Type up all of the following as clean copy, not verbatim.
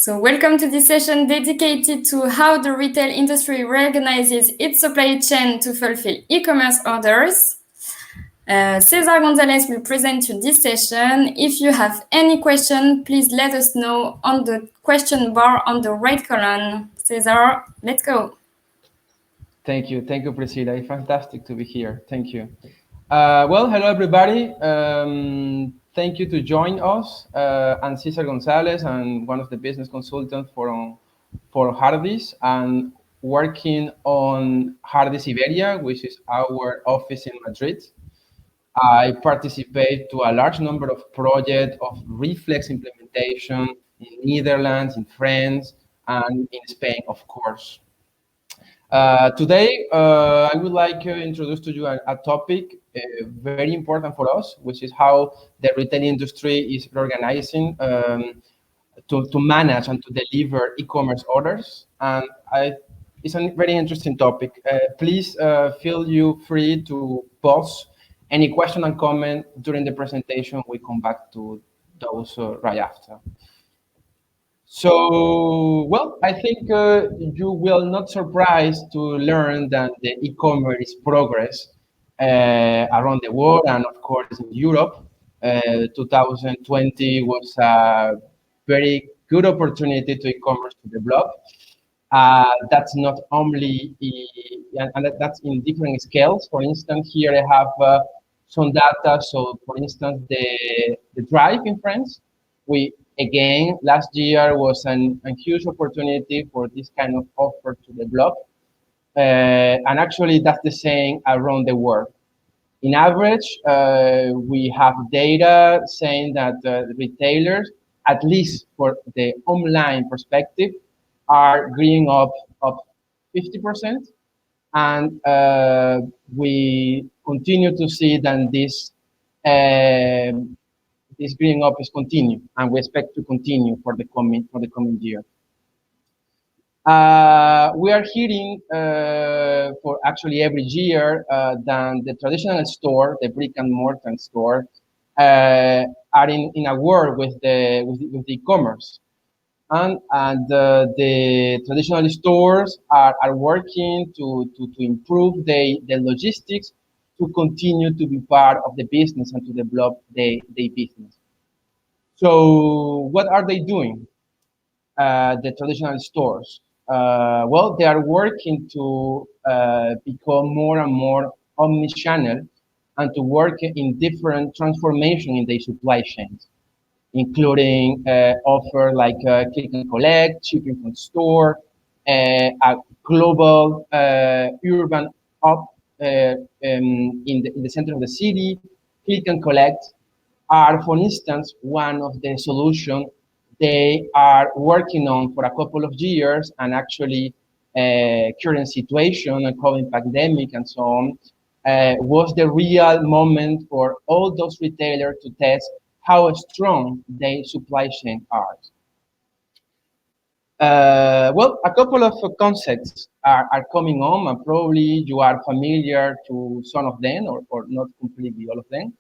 So welcome to this session dedicated to how the retail industry reorganizes its supply chain to fulfill e-commerce orders. Cesar Gonzalez will present you this session. If you have any question, please let us know on the question bar on the right column. Cesar, let's go. Thank you, Priscilla. It's fantastic to be here. Thank you. Well, hello everybody. Thank you to join us. I'm Cesar Gonzalez. I'm one of the business consultants for Hardis and working on Hardis Iberia, which is our office in Madrid. I participate to a large number of projects of Reflex implementation in Netherlands, in France, and in Spain, of course. Today, I would like to introduce to you a topic very important for us, which is how the retail industry is organizing to manage and to deliver e-commerce orders. And it's a very interesting topic. Please feel you free to pause any question and comment during the presentation. We come back to those right after. So, well, I think you will not surprised to learn that the e-commerce progress around the world and of course in Europe. 2020 was a very good opportunity to e-commerce to develop. That's not only, and that's in different scales. For instance, here I have some data. So, for instance, the drive in France, again, last year was a huge opportunity for this kind of offer to develop. And actually, that's the same around the world. In average, we have data saying that retailers, at least for the online perspective, are growing up 50%. And we continue to see that this growing up is continue, and we expect to continue for the coming year. We are hearing for actually every year that the traditional store, the brick and mortar store, are in a war with the e-commerce, and the traditional stores are working to improve the logistics to continue to be part of the business and to develop the business. So what are they doing? The traditional stores. Well, they are working to become more and more omni-channel and to work in different transformation in their supply chains, including offer like click and collect, shipping from store, a global urban up in the center of the city. Click and collect are, for instance, one of the solutions they are working on for a couple of years, and actually current situation and COVID pandemic and so on was the real moment for all those retailers to test how strong their supply chain are. Well, a couple of concepts are coming on, and probably you are familiar to some of them, or not completely all of them.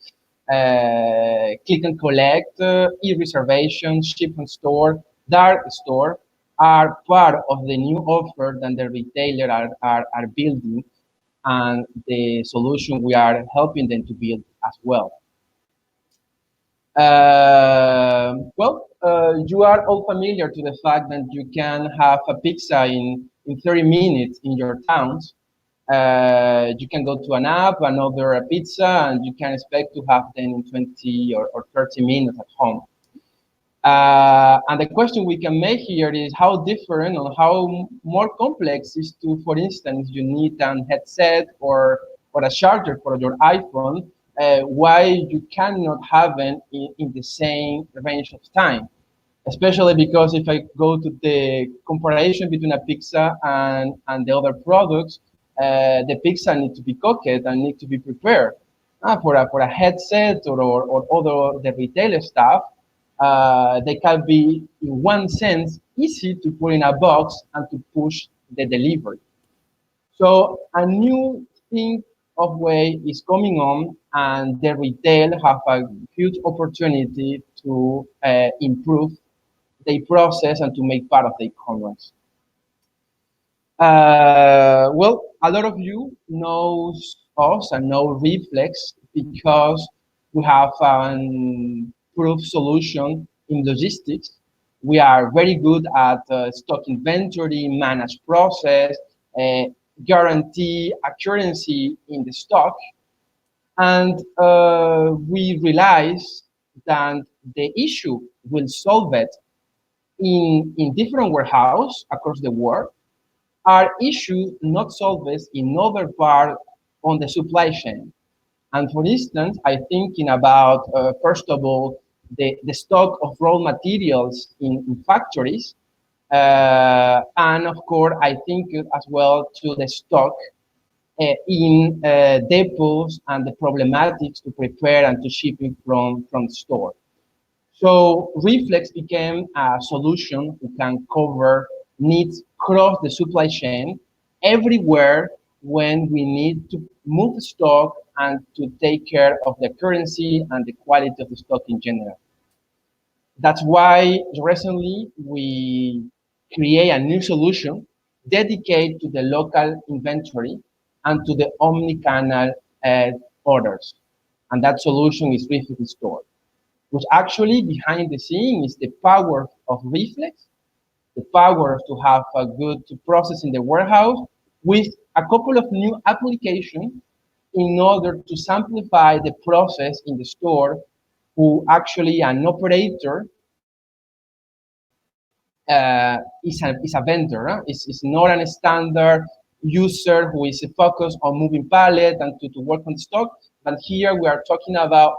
Click and collect, e-reservation, ship and store, dark store are part of the new offer that the retailer are building, and the solution we are helping them to build as well. You are all familiar to the fact that you can have a pizza in 30 minutes in your towns. You can go to an app and order a pizza, and you can expect to have them in 20 or 30 minutes at home. And the question we can make here is how different or how more complex is to, for instance, you need a headset or a charger for your iPhone, why you cannot have it in the same range of time. Especially because if I go to the comparison between a pizza and the other products, the pizza needs to be cooked and need to be prepared. For a headset or other the retailer stuff, they can be in one sense easy to put in a box and to push the delivery. So a new thing of way is coming on, and the retail have a huge opportunity to improve their process and to make part of their commerce. Well, a lot of you knows us and know Reflex because we have a proof solution in logistics. We are very good at stock inventory, manage process, uh, guarantee accuracy in the stock, and we realize that the issue will solve it in different warehouses across the world are issues not solved in other part on the supply chain. And for instance, I thinking about, first of all, the stock of raw materials in factories. And of course, I think as well to the stock in depots and the problematics to prepare and to ship it from the store. So Reflex became a solution that can cover needs across the supply chain everywhere when we need to move stock and to take care of the currency and the quality of the stock in general. That's why recently we create a new solution dedicated to the local inventory and to the omni-channel orders. And that solution is Reflex Store, which actually behind the scene is the power of Reflex, the power to have a good process in the warehouse with a couple of new applications in order to simplify the process in the store who actually an operator is a vendor. It's not a standard user who is focused on moving pallet and to work on stock. But here we are talking about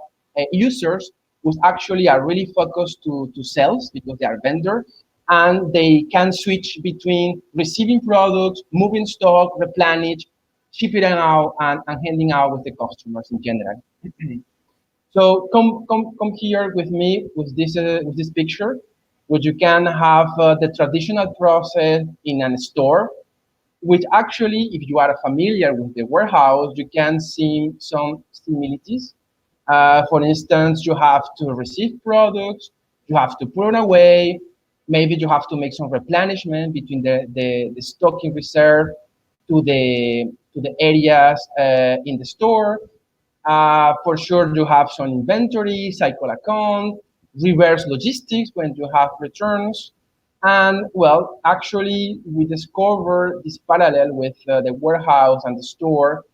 users who actually are really focused to sales because they are vendor and they can switch between receiving products, moving stock, replenish, shipping it out and handing out with the customers in general. So come here with me with this picture, which you can have the traditional process in a store, which actually, if you are familiar with the warehouse, you can see some similarities. For instance, you have to receive products, you have to put it away, maybe you have to make some replenishment between the stock in reserve to the areas in the store. For sure, you have some inventory, cycle account, reverse logistics when you have returns. And well, actually, we discover this parallel with the warehouse and the store,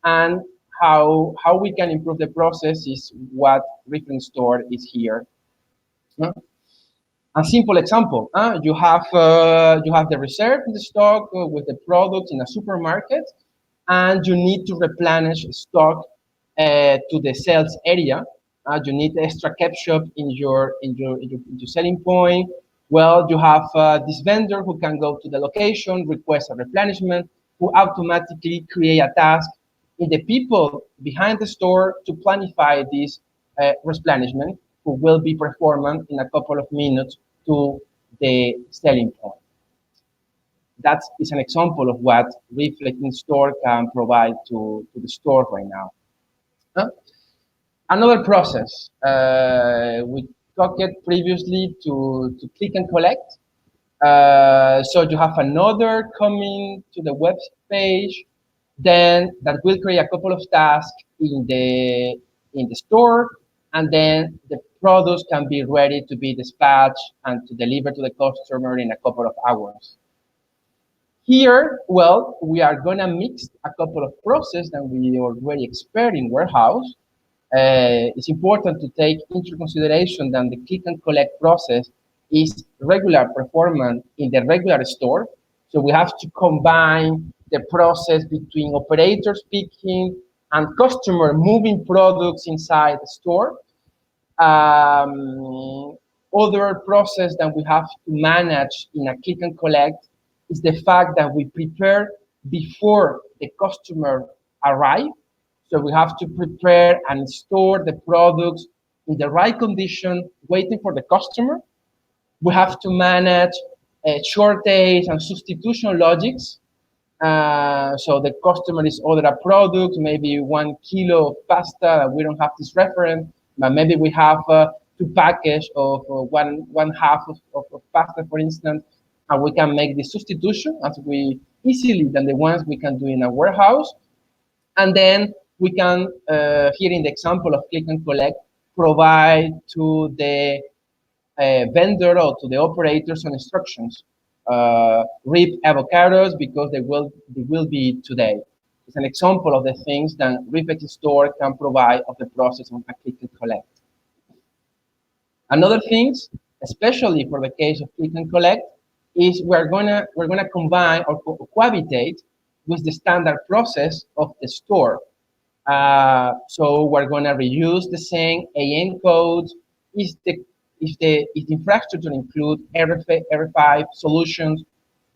and how we can improve the process is what Reference Store is here. Uh, A simple example: you have the reserve in the stock with the products in a supermarket, and you need to replenish stock to the sales area. You need extra ketchup in your selling point. Well, you have this vendor who can go to the location, request a replenishment, who automatically create a task in the people behind the store to planify this replenishment, who will be performed in a couple of minutes to the selling point. That is an example of what Reflecting Store can provide to the store right now. Huh? Another process, we talked previously to click and collect. So you have another coming to the web page, then that will create a couple of tasks in the store, and then the products can be ready to be dispatched and to deliver to the customer in a couple of hours. Here, well, we are gonna mix a couple of processes that we already expert in warehouse. It's important to take into consideration that the click and collect process is regular performance in the regular store. So we have to combine the process between operator picking and customer moving products inside the store. Um, Other process that we have to manage in a click and collect is the fact that we prepare before the customer arrive. So we have to prepare and store the products in the right condition, waiting for the customer. We have to manage shortage and substitution logics. So the customer is ordered a product, maybe 1 kilo of pasta. We don't have this reference, but maybe we have two package of one half of pasta, for instance, and we can make the substitution as we easily than the ones we can do in a warehouse. And then we can, here in the example of click and collect, provide to the vendor or to the operator some instructions. Rip avocados because they will be today. It's an example of the things that Reflex Store can provide of the process of a click and collect. Another things, especially for the case of click and collect, is we're gonna combine or cohabitate with the standard process of the store. So we're gonna reuse the same AN codes. If the infrastructure include RFI solutions,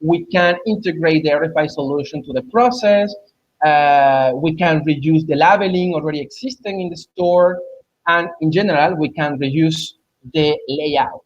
we can integrate the RFI solution to the process. We can reuse the labeling already existing in the store, and in general, we can reuse the layout.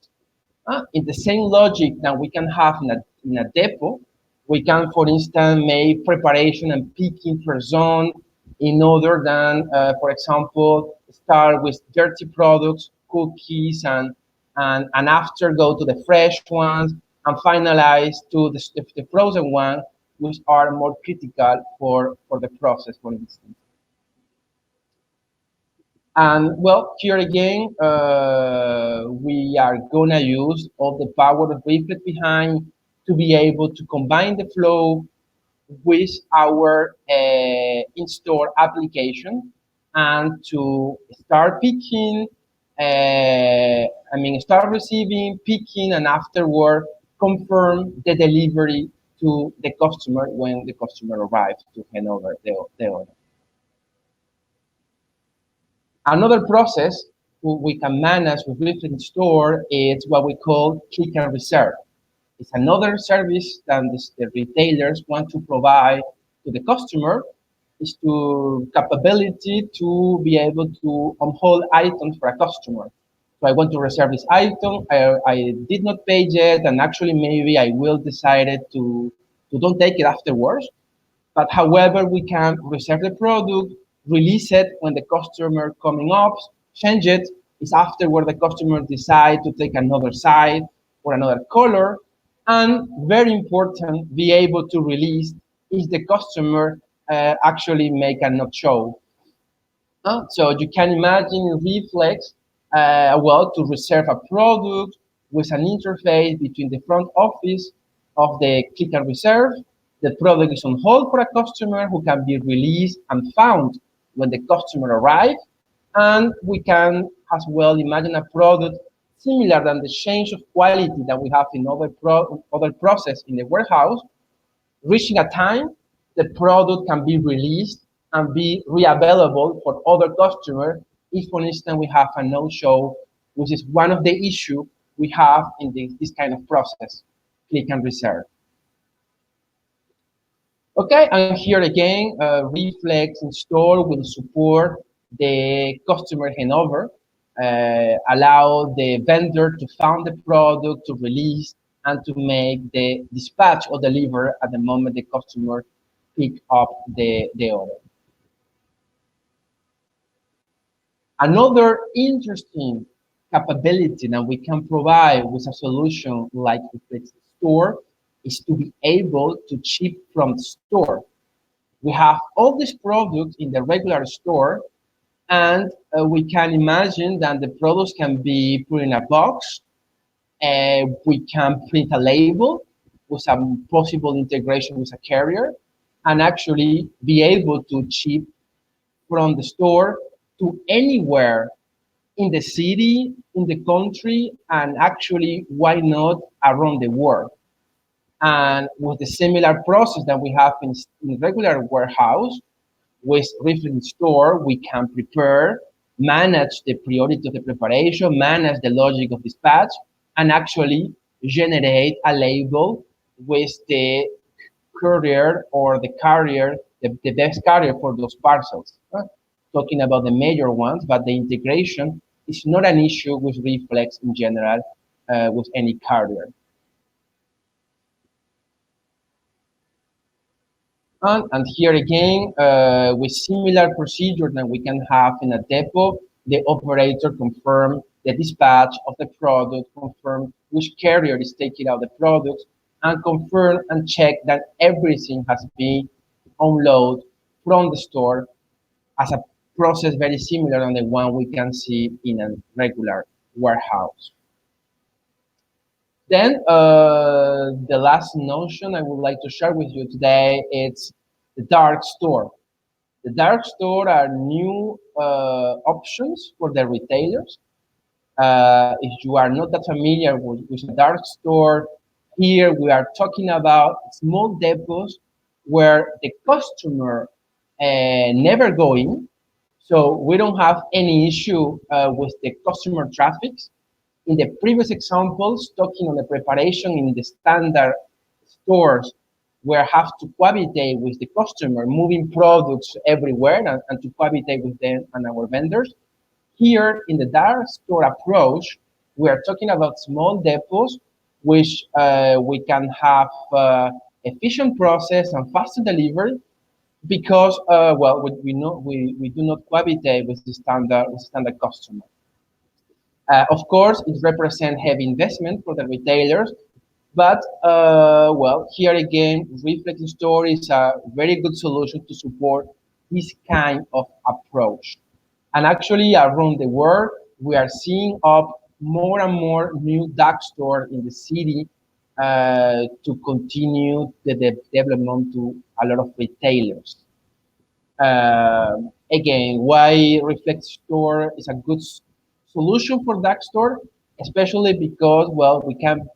In the same logic that we can have in a depot, we can, for instance, make preparation and picking per zone in order than, for example, start with dirty products, cookies, and after go to the fresh ones, and finalize to the frozen ones, which are more critical for the process, for instance. And well, here again, we are gonna use all the power of Reflex behind to be able to combine the flow with our in-store application and to start picking, start receiving, picking, and afterward confirm the delivery to the customer when the customer arrives to hand over the order. Another process we can manage with Reflex Store is what we call click and reserve. It's another service that the retailers want to provide to the customer. Is to capability to be able to hold items for a customer. So I want to reserve this item. I did not pay yet, and actually maybe I will decide to don't take it afterwards. But however, we can reserve the product, release it when the customer coming up, change it. It's after where the customer decide to take another side or another color. And very important, be able to release if the customer actually make a not show. So you can imagine Reflex, to reserve a product with an interface between the front office of the click and reserve. The product is on hold for a customer who can be released and found when the customer arrives. And we can as well imagine a product similar than the change of quality that we have in other process in the warehouse, reaching a time the product can be released and be re-available for other customers if, for instance, we have a no-show, which is one of the issues we have in this kind of process, click and reserve. Okay, and here again, Reflex in store will support the customer handover, allow the vendor to find the product, to release, and to make the dispatch or deliver at the moment the customer pick up the order. Another interesting capability that we can provide with a solution like Reflex Store is to be able to ship from the store. We have all these products in the regular store, and we can imagine that the products can be put in a box. We can print a label with some possible integration with a carrier, and actually be able to ship from the store to anywhere in the city, in the country, and actually, why not around the world? And with the similar process that we have in regular warehouse, with Reflex Store, we can prepare, manage the priority of the preparation, manage the logic of dispatch, and actually generate a label with the courier or the carrier, the best carrier for those parcels. Talking about the major ones, but the integration is not an issue with Reflex in general, with any carrier. And here again, with similar procedure that we can have in a depot, the operator confirm the dispatch of the product, confirm which carrier is taking out the product, and confirm and check that everything has been unloaded from the store as a process very similar than the one we can see in a regular warehouse. Then the last notion I would like to share with you today is the dark store. The dark store are new options for the retailers. If you are not that familiar with a dark store, here we are talking about small depots where the customer never go in, so we don't have any issue with the customer traffic. In the previous examples, talking on the preparation in the standard stores, where have to cohabitate with the customer, moving products everywhere and to cohabitate with them and our vendors. Here in the dark store approach, we are talking about small depots, which we can have efficient process and faster delivery because, well, we know we do not cohabitate with the standard customer. Of course, it represents heavy investment for the retailers, but well, here again, Reflex Store is a very good solution to support this kind of approach. And actually, around the world, we are seeing up more and more new dark stores in the city to continue the development to a lot of retailers. Again, why Reflex Store is a good solution for dark store, especially because, well, we can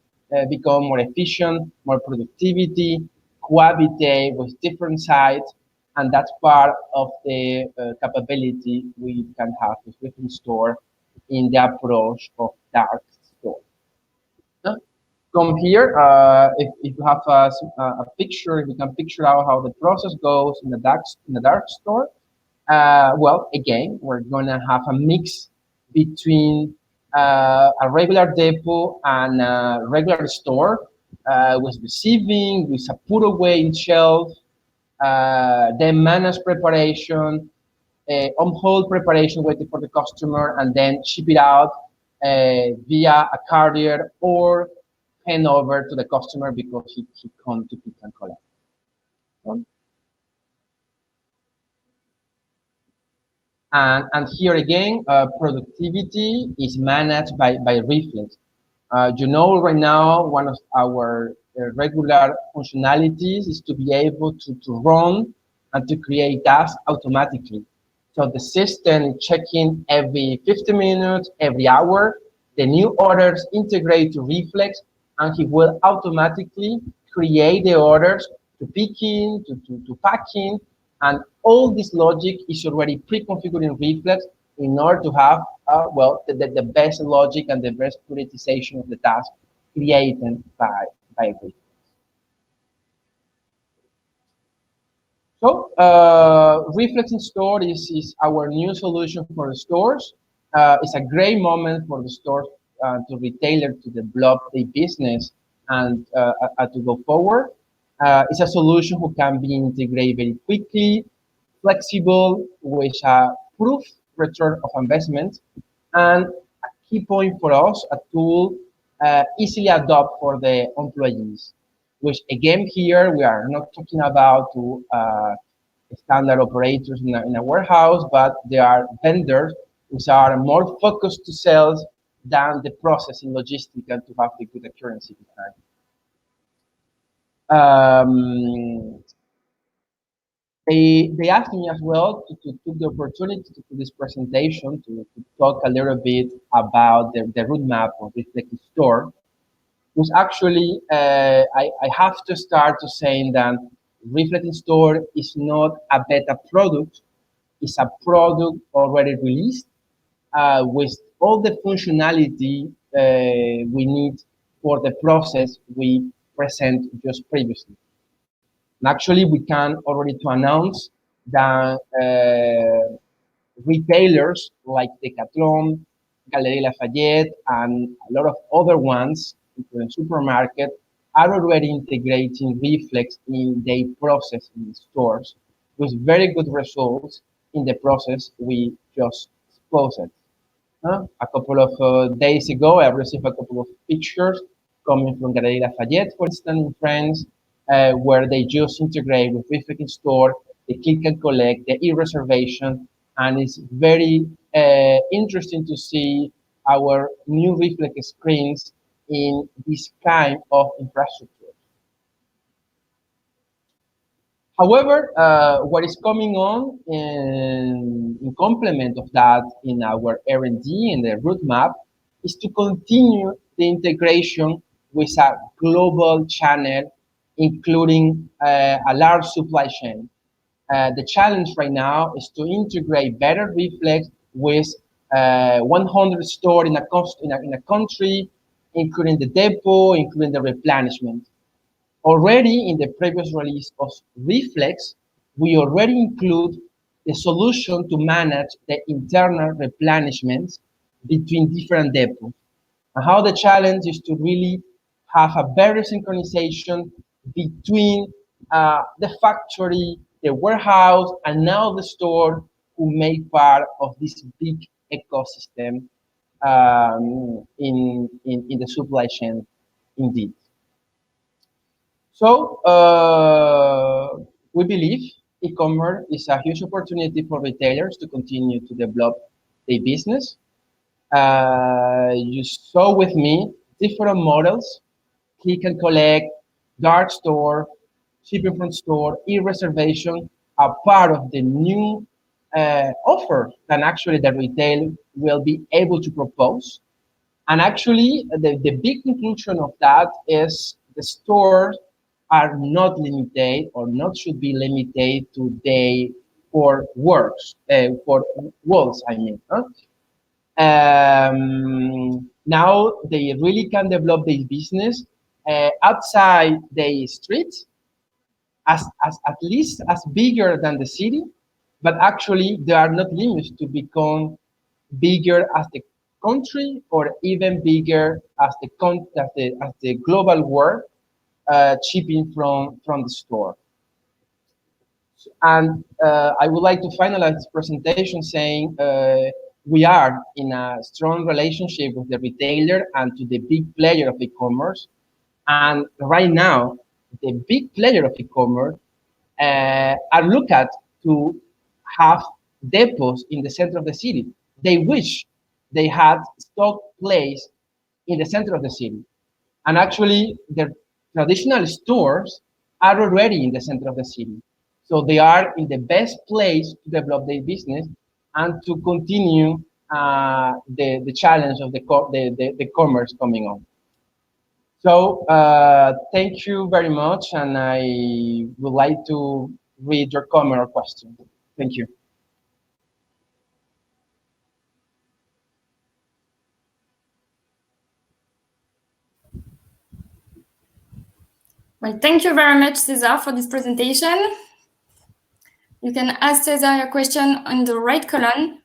become more efficient, more productivity, cohabitate with different sites, and that's part of the capability we can have with Reflex Store in the approach of dark store. Uh, Come here, if you have a picture, if you can picture out how the process goes in the dark store. Well, again, we're gonna have a mix between a regular depot and a regular store with receiving, with a put away in shelf, then managed preparation, on hold preparation waiting for the customer, and then ship it out via a carrier or hand over to the customer because he come to pick and collect. And here again, productivity is managed by Reflex. You know, right now, one of our regular functionalities is to be able to run and to create tasks automatically. So the system is checking every 50 minutes, every hour, the new orders integrate to Reflex, and he will automatically create the orders to picking, to packing, and all this logic is already pre-configured in Reflex in order to have, well, the best logic and the best prioritization of the task created by Reflex. So, Reflex in Store is our new solution for the stores. It's a great moment for the stores to retailer to develop their business and to go forward. It's a solution who can be integrated very quickly, flexible, with a proof return of investment, and a key point for us, a tool easily adopt for the employees. Which again here we are not talking about to standard operators in a warehouse, but they are vendors which are more focused to sales than the processing logistics and to have the good accuracy behind. They asked me as well to take the opportunity to do this presentation to talk a little bit about the roadmap of Reflex Store, which actually I have to start to saying that Reflex Store is not a beta product, it's a product already released with all the functionality we need for the process we present just previously. And actually, we can already to announce that retailers like Decathlon, Galeries Lafayette, and a lot of other ones, including supermarket, are already integrating Reflex in their process in the stores with very good results in the process we just exposed. A couple of days ago, I received a couple of pictures coming from Galerie Lafayette, for instance, in France, where they just integrate with Reflex in store, the click and collect, the e-reservation, and it's very interesting to see our new Reflex screens in this kind of infrastructure. However, what is coming on in complement of that in our R&D and the roadmap is to continue the integration with a global channel, including a large supply chain. The challenge right now is to integrate better Reflex with 100 stores in a country, including the depot, including the replenishment. Already in the previous release of Reflex, we already include the solution to manage the internal replenishments between different depots. And how the challenge is to really have a better synchronization between the factory, the warehouse, and now the store who make part of this big ecosystem in the supply chain indeed. So we believe e-commerce is a huge opportunity for retailers to continue to develop their business. You saw with me different models, click and collect, dark store, shipping from store, e-reservation are part of the new offer that actually the retail will be able to propose. And actually, the big conclusion of that is the stores are not limited or not should be limited to they for works, for walls, I mean. Now they really can develop their business outside the streets as at least as bigger than the city, but actually they are not limits to become bigger as the country or even bigger as the global world shipping from the store. And I would like to finalize this presentation saying we are in a strong relationship with the retailer and to the big player of e-commerce. And right now, the big player of e-commerce are looked at to have depots in the center of the city. They wish they had stock placed in the center of the city. And actually, the traditional stores are already in the center of the city. So they are in the best place to develop their business and to continue the challenge of the commerce coming on. So thank you very much, and I would like to read your comment or question. Thank you. Well, thank you very much, Cesar, for this presentation. You can ask Cesar your question on the right column.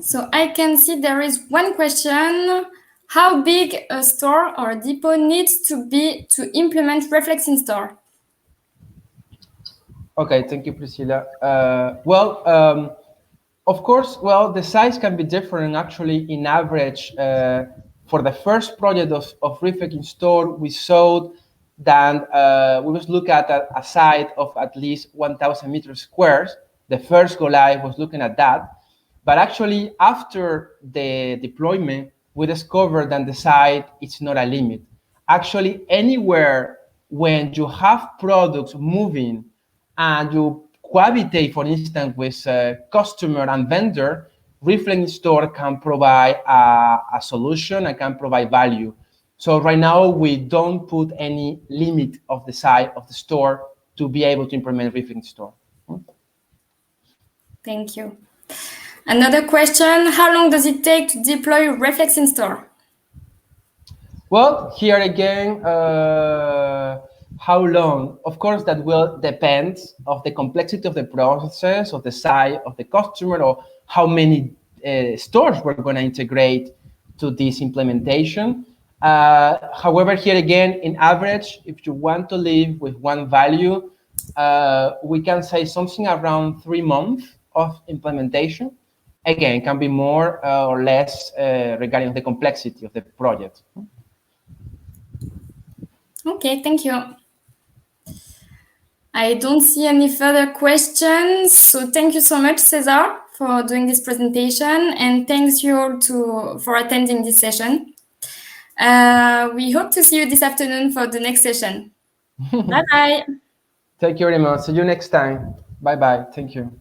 So I can see there is one question. How big a store or a depot needs to be to implement Reflex in store? Okay, thank you, Priscilla. Of course, the size can be different. Actually, in average, for the first project of Reflex in store, we saw that we was look at a site of at least 1,000 meters squares. The first go live was looking at that. But actually, after the deployment, we discovered that the site is not a limit. Actually, anywhere when you have products moving and you cohabitate, for instance, with customer and vendor, Reflex Store can provide a solution and can provide value. So right now, we don't put any limit of the size of the store to be able to implement Reflex Store. Thank you. Another question, how long does it take to deploy Reflex in store? Well, here again, how long? Of course, that will depend of the complexity of the process, of the size of the customer, or how many stores we're going to integrate to this implementation. However, here again, in average, if you want to live with one value, we can say something around 3 months of implementation. Again, can be more or less regarding the complexity of the project. Okay, thank you. I don't see any further questions. So thank you so much, Cesar, for doing this presentation, and thanks you all for attending this session. We hope to see you this afternoon for the next session. Bye-bye. Thank you very much. See you next time. Bye-bye. Thank you.